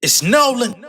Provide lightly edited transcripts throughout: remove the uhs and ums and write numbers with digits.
It's Nolan.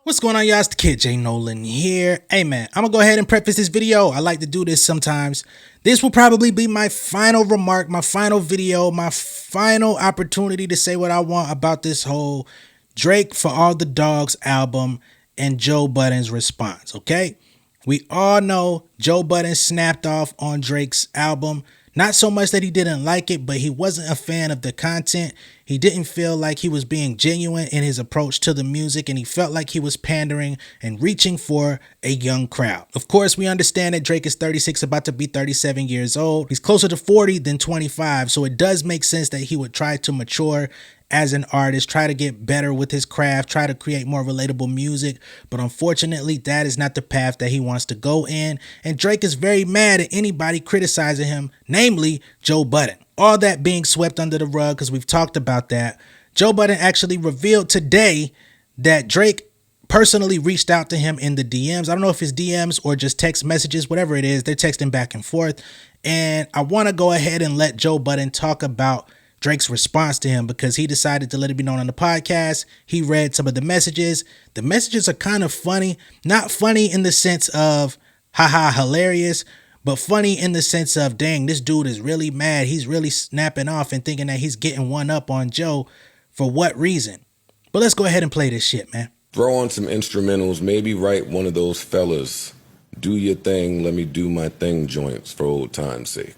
What's going on, y'all? It's the kid J Nolan here. Hey man, I'm gonna go ahead and preface this video. I like to do this sometimes. This will probably be my final remark, my final video, my final opportunity to say what I want about this whole Drake for All the Dogs album and Joe Budden's response, okay? We all know Joe Budden snapped off on Drake's album. Not so much that he didn't like it, but he wasn't a fan of the content. He didn't feel like he was being genuine in his approach to the music, and he felt like he was pandering and reaching for a young crowd. Of course, we understand that Drake is 36, about to be 37 years old. He's closer to 40 than 25, so it does make sense that he would try to mature as an artist, try to get better with his craft, try to create more relatable music. But unfortunately, that is not the path that he wants to go in. And Drake is very mad at anybody criticizing him, namely Joe Budden. All that being swept under the rug, because we've talked about that. Joe Budden actually revealed today that Drake personally reached out to him in the DMs. I don't know if it's DMs or just text messages, whatever it is. They're texting back and forth. And I want to go ahead and let Joe Budden talk about Drake's response to him, because he decided to let it be known on the podcast. He read some of the messages. The messages are kind of funny. Not funny in the sense of haha hilarious, but funny in the sense of, dang, this dude is really mad. He's really snapping off and thinking that he's getting one up on Joe. For what reason? But let's go ahead and play this shit, man. Throw on some instrumentals, maybe write one of those fellas, do your thing, let me do my thing joints for old time's sake.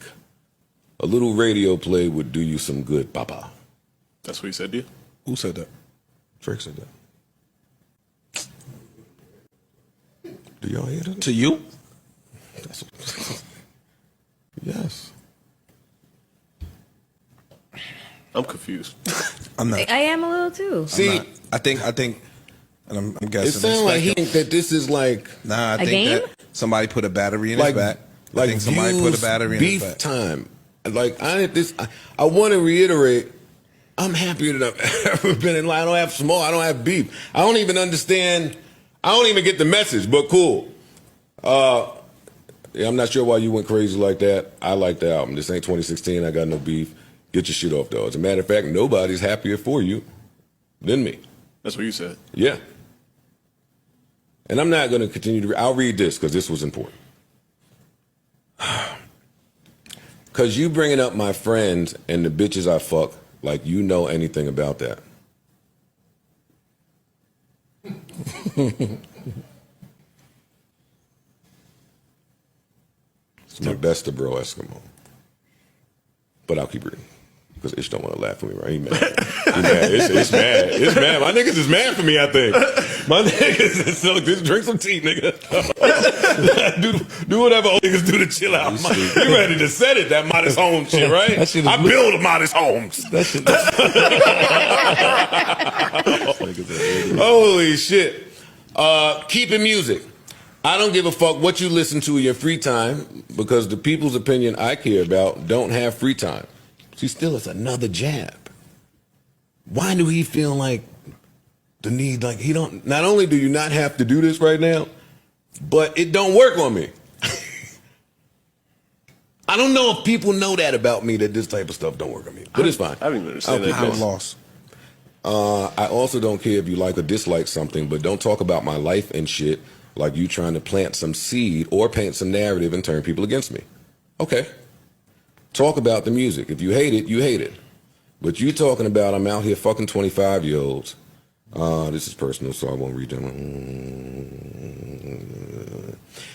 A little radio play would do you some good, papa. That's what he said to you? Who said that? Drake said that. Do y'all hear that? To you? That's what, yes. I'm confused. I'm not. I am a little too. See, I think, and I'm guessing. it sounds like he thinks that this is like, Nah, I A think game? that somebody put a battery in like, his back. like I think somebody put a battery in his beef back. time. Like I want to reiterate, I'm happier than I've ever been in life. I don't have smoke. I don't have beef. I don't even understand. I don't even get the message, but cool. Yeah, I'm not sure why you went crazy like that. I like the album. This ain't 2016. I got no beef. Get your shit off, though. As a matter of fact, nobody's happier for you than me. That's what you said. Yeah. And I'm not going to continue to I'll read this because this was important. Because you bringing up my friends and the bitches I fuck like you know anything about that. It's my best of bro Eskimo. But I'll keep reading. Because Ish don't want to laugh at me, right? He mad. He mad. It's mad. It's mad. My niggas is mad for me, I think. My niggas is so, just drink some tea, nigga. do whatever old niggas do to chill out. You ready to set it, that modest home shit, right? I build modest homes. That shit. Holy shit. Keeping music. I don't give a fuck what you listen to in your free time, because the people's opinion I care about don't have free time. See, still, it's another jab. Why do he feel like the need, like he don't, not only do you not have to do this right now, but it don't work on me. I don't know if people know that about me, that this type of stuff don't work on me, but it's fine. I don't even understand that. I'm lost. I also don't care if you like or dislike something, but don't talk about my life and shit like you trying to plant some seed or paint some narrative and turn people against me. Okay. Talk about the music. If you hate it, you hate it. But you talking about I'm out here fucking 25-year-olds. This is personal, so I won't read them.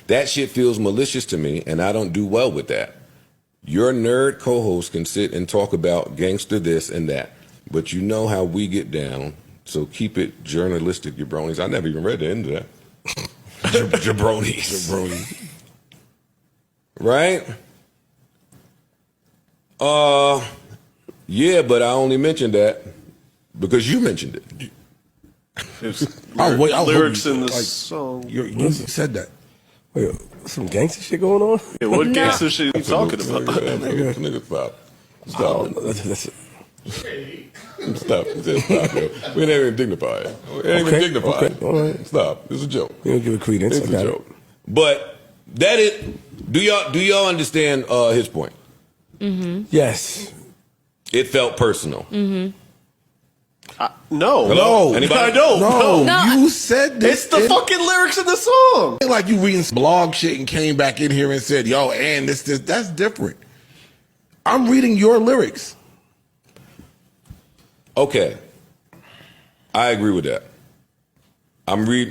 That shit feels malicious to me, and I don't do well with that. Your nerd co-host can sit and talk about gangster this and that, but you know how we get down, so keep it journalistic, jabronis. I never even read the end of that. Jabronis. Jabronis. Right? Yeah, but I only mentioned that because you mentioned it. Lyrics in the like, song. You said that. Wait, some gangster shit going on? Yeah, what No. gangster shit are you talking about? Nigga, stop. Stop. That's it. Stop. Stop, yo. We ain't even dignified. We ain't even dignified. Okay, all right. Stop. It's a joke. You don't give it credence. It's I got a joke. But that is. Do y'all understand his point? it. Yes. It felt personal. No. No. Anybody? I don't. No, No. you said this. It's the fucking lyrics of the song. Like you reading some blog shit and came back in here and said, yo, and this, that's different. I'm reading your lyrics. Okay. I agree with that.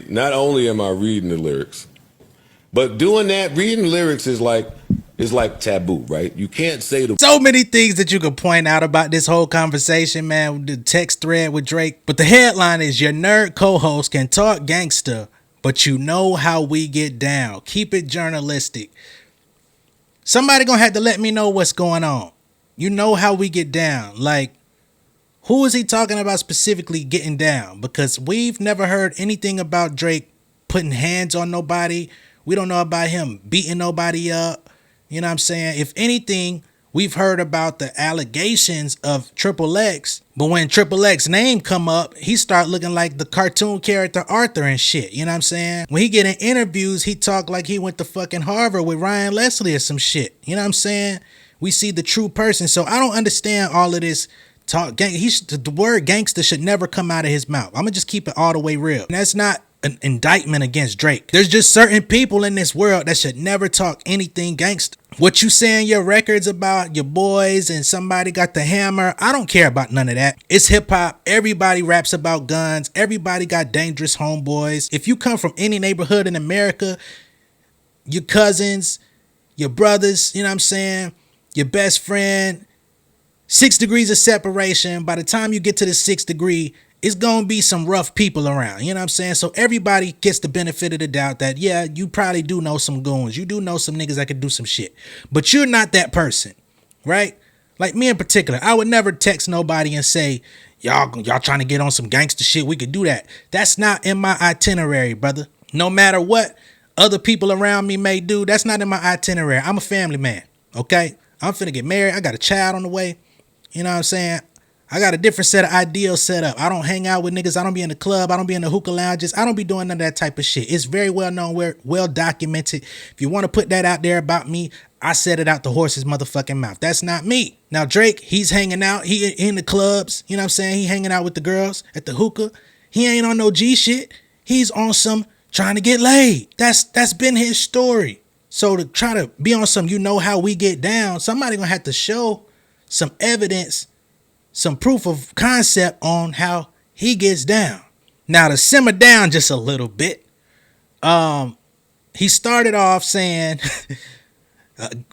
Not only am I reading the lyrics, but doing that, reading lyrics is like taboo, right? You can't say the So many things that you could point out about this whole conversation, man. The text thread with Drake. But the headline is, your nerd co-host can talk gangster, but you know how we get down. Keep it journalistic. Somebody gonna have to let me know what's going on. You know how we get down. Like, who is he talking about specifically getting down? Because we've never heard anything about Drake putting hands on nobody. We don't know about him beating nobody up. You know what I'm saying? If anything, we've heard about the allegations of Triple X, but when Triple X name come up, he start looking like the cartoon character Arthur and shit. You know what I'm saying? When he get in interviews, he talk like he went to fucking Harvard with Ryan Leslie or some shit. You know what I'm saying? We see the true person. So I don't understand all of this talk. The word gangster should never come out of his mouth. I'm gonna just keep it all the way real. And that's not an indictment against Drake. There's just certain people in this world that should never talk anything gangster. What you saying your records about your boys and somebody got the hammer, I don't care about none of that. It's hip hop. Everybody raps about guns. Everybody got dangerous homeboys. If you come from any neighborhood in America, your cousins, your brothers, you know what I'm saying, your best friend, 6 degrees of separation. By the time you get to the 6th degree, it's going to be some rough people around. You know what I'm saying? So everybody gets the benefit of the doubt that, yeah, you probably do know some goons. You do know some niggas that could do some shit. But you're not that person, right? Like me in particular, I would never text nobody and say, y'all trying to get on some gangster shit. We could do that. That's not in my itinerary, brother. No matter what other people around me may do, that's not in my itinerary. I'm a family man, okay? I'm finna get married. I got a child on the way. You know what I'm saying? I got a different set of ideals set up. I don't hang out with niggas. I don't be in the club. I don't be in the hookah lounges. I don't be doing none of that type of shit. It's very well known, well documented. If you want to put that out there about me, I said it out the horse's motherfucking mouth. That's not me. Now Drake, he's hanging out. He in the clubs. You know what I'm saying? He hanging out with the girls at the hookah. He ain't on no G shit. He's on some trying to get laid. That's been his story. So to try to be on some, you know how we get down, somebody gonna have to show some evidence, some proof of concept on how he gets down. Now to simmer down just a little bit, he started off saying,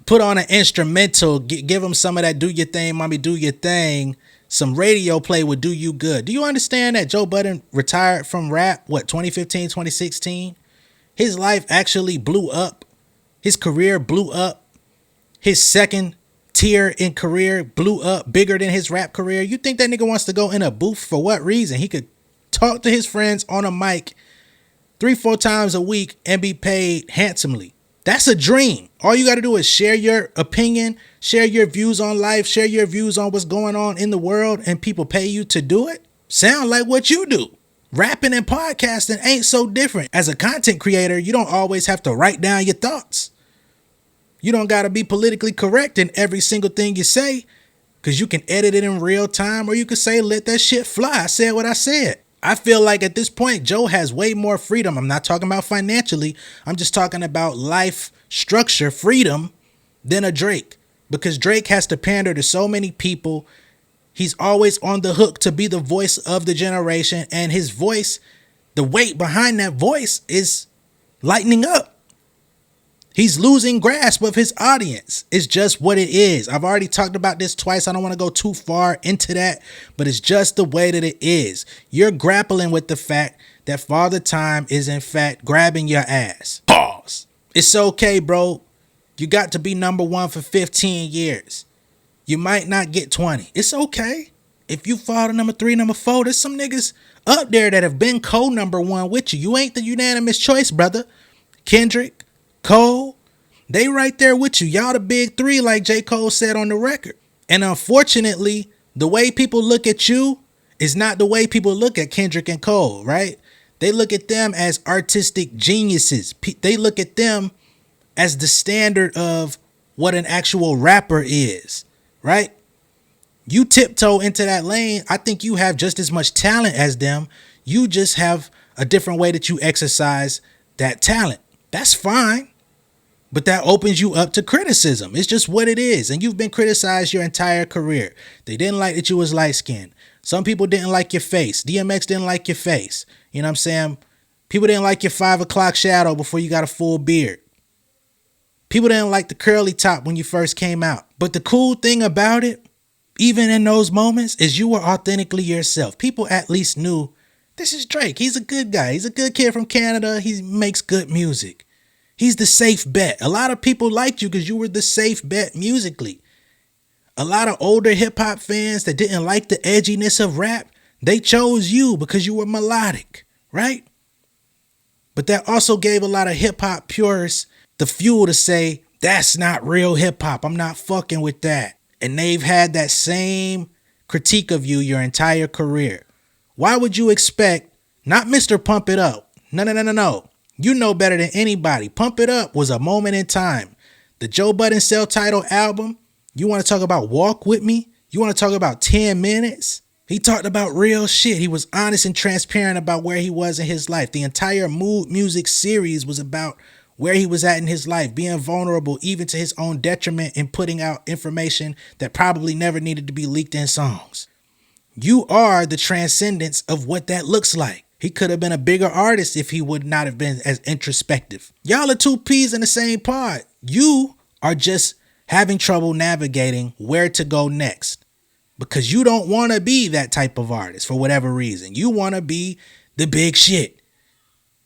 put on an instrumental, give him some of that do your thing, mommy, do your thing. Some radio play would do you good. Do you understand that Joe Budden retired from rap, 2015, 2016? His life actually blew up. His career blew up. His second tier in career blew up bigger than his rap career. You think that nigga wants to go in a booth for what reason? He could talk to his friends on a mic 3-4 times a week and be paid handsomely. That's a dream. All you got to do is share your opinion, share your views on life, share your views on what's going on in the world, and people pay you to do it. Sound like what you do. Rapping and podcasting ain't so different. As a content creator, you don't always have to write down your thoughts. You don't got to be politically correct in every single thing you say, because you can edit it in real time, or you can say, let that shit fly. I said what I said. I feel like at this point, Joe has way more freedom. I'm not talking about financially. I'm just talking about life structure, freedom, than a Drake. Because Drake has to pander to so many people. He's always on the hook to be the voice of the generation. And his voice, the weight behind that voice is lightening up. He's losing grasp of his audience. It's just what it is. I've already talked about this twice. I don't want to go too far into that, but it's just the way that it is. You're grappling with the fact that Father Time is in fact grabbing your ass. Pause. It's okay, bro. You got to be number one for 15 years. You might not get 20. It's okay. If you fall to number 3, number 4, there's some niggas up there that have been co-number 1 with you. You ain't the unanimous choice, brother. Kendrick, Cole, they right there with you. Y'all the big 3, like J. Cole said on the record. And unfortunately, the way people look at you is not the way people look at Kendrick and Cole, right? They look at them as artistic geniuses. They look at them as the standard of what an actual rapper is, right? You tiptoe into that lane. I think you have just as much talent as them. You just have a different way that you exercise that talent. That's fine. But that opens you up to criticism. It's just what it is. And you've been criticized your entire career. They didn't like that you was light-skinned. Some people didn't like your face. DMX didn't like your face. You know what I'm saying? People didn't like your 5 o'clock shadow before you got a full beard. People didn't like the curly top when you first came out. But the cool thing about it, even in those moments, is you were authentically yourself. People at least knew, this is Drake. He's a good guy. He's a good kid from Canada. He makes good music. He's the safe bet. A lot of people liked you because you were the safe bet musically. A lot of older hip hop fans that didn't like the edginess of rap, they chose you because you were melodic, right? But that also gave a lot of hip hop purists the fuel to say, that's not real hip hop. I'm not fucking with that. And they've had that same critique of you your entire career. Why would you expect, not Mr. Pump It Up? No. You know better than anybody. Pump It Up was a moment in time. The Joe Budden self-titled album, you want to talk about Walk With Me? You want to talk about 10 minutes? He talked about real shit. He was honest and transparent about where he was in his life. The entire Mood Music series was about where he was at in his life, being vulnerable even to his own detriment and putting out information that probably never needed to be leaked in songs. You are the transcendence of what that looks like. He could have been a bigger artist if he would not have been as introspective. Y'all are two peas in the same pod. You are just having trouble navigating where to go next because you don't want to be that type of artist for whatever reason. You want to be the big shit.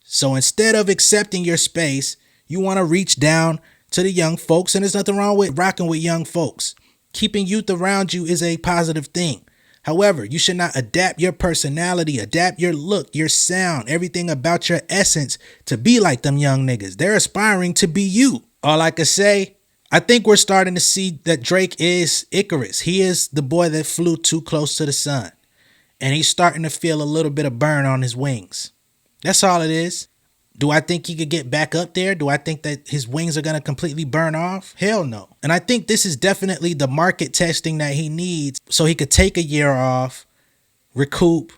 So instead of accepting your space, you want to reach down to the young folks, and there's nothing wrong with rocking with young folks. Keeping youth around you is a positive thing. However, you should not adapt your personality, adapt your look, your sound, everything about your essence to be like them young niggas. They're aspiring to be you. All I can say, I think we're starting to see that Drake is Icarus. He is the boy that flew too close to the sun. And he's starting to feel a little bit of burn on his wings. That's all it is. Do I think he could get back up there? Do I think that his wings are going to completely burn off? Hell no. And I think this is definitely the market testing that he needs so he could take a year off, recoup,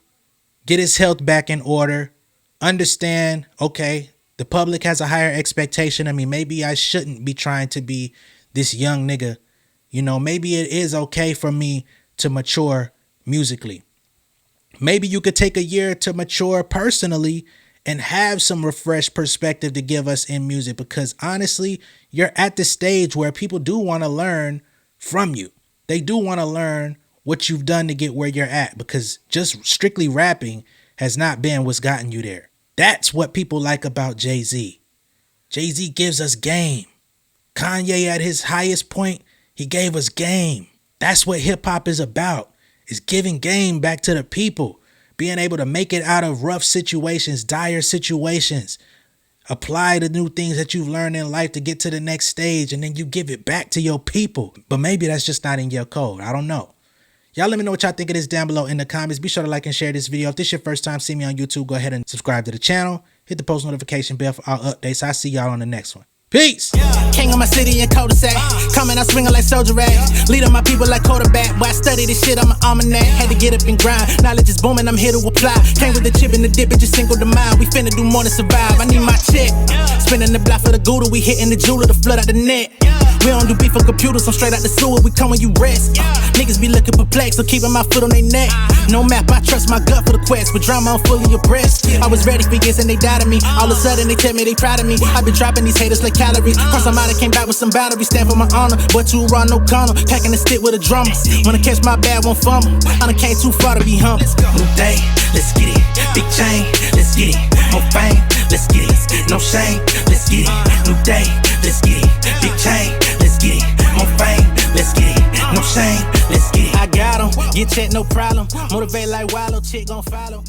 get his health back in order, understand, okay, the public has a higher expectation of me. Maybe I shouldn't be trying to be this young nigga. You know, maybe it is okay for me to mature musically. Maybe you could take a year to mature personally and have some refreshed perspective to give us in music, because honestly, you're at the stage where people do want to learn from you. They do want to learn what you've done to get where you're at, because just strictly rapping has not been what's gotten you there. That's what people like about Jay-Z. Jay-Z gives us game. Kanye at his highest point, he gave us game. That's what hip hop is about, is giving game back to the people. Being able to make it out of rough situations, dire situations. Apply the new things that you've learned in life to get to the next stage, and then you give it back to your people. But maybe that's just not in your code. I don't know. Y'all let me know what y'all think of this down below in the comments. Be sure to like and share this video. If this is your first time seeing me on YouTube, go ahead and subscribe to the channel. Hit the post notification bell for all updates. I'll see y'all on the next one. Peace. King of my city and cul-de-sac. Coming out swinging like soldier rag. Leading my people like quarterback. Boy, I study this shit, I'm an almanac. Had to get up and grind. Knowledge is booming, I'm here to apply. Came with the chip and the dip, it just single the mind. We finna do more than survive. I need my check. Spinning the block for the gouda. We hitting the jeweler to flood out the net. We don't do beef for computers, I'm straight out the sewer. We come when you rest. Niggas be looking perplexed, so keeping my foot on their neck. No map, I trust my gut for the quest. With drama, I'm fully abreast. I was ready for years and they doubted me. All of a sudden they tell me they proud of me. I've been dropping these haters like calories. Cross them out, I came back with some batteries. Stand for my honor, but too raw, no corner. Packing the stick with a drummer. Wanna catch my bad, won't fumble. I done came too far to be humble. New day, let's get it. Big chain, let's get it. More fame, let's get it. No shame, let's get it. New day, let's get it. Big chain, let's get it. More fame, let's get it. No shame, let's get it. I got 'em, get checked, no problem. Motivate like Wallow, chick gon' follow.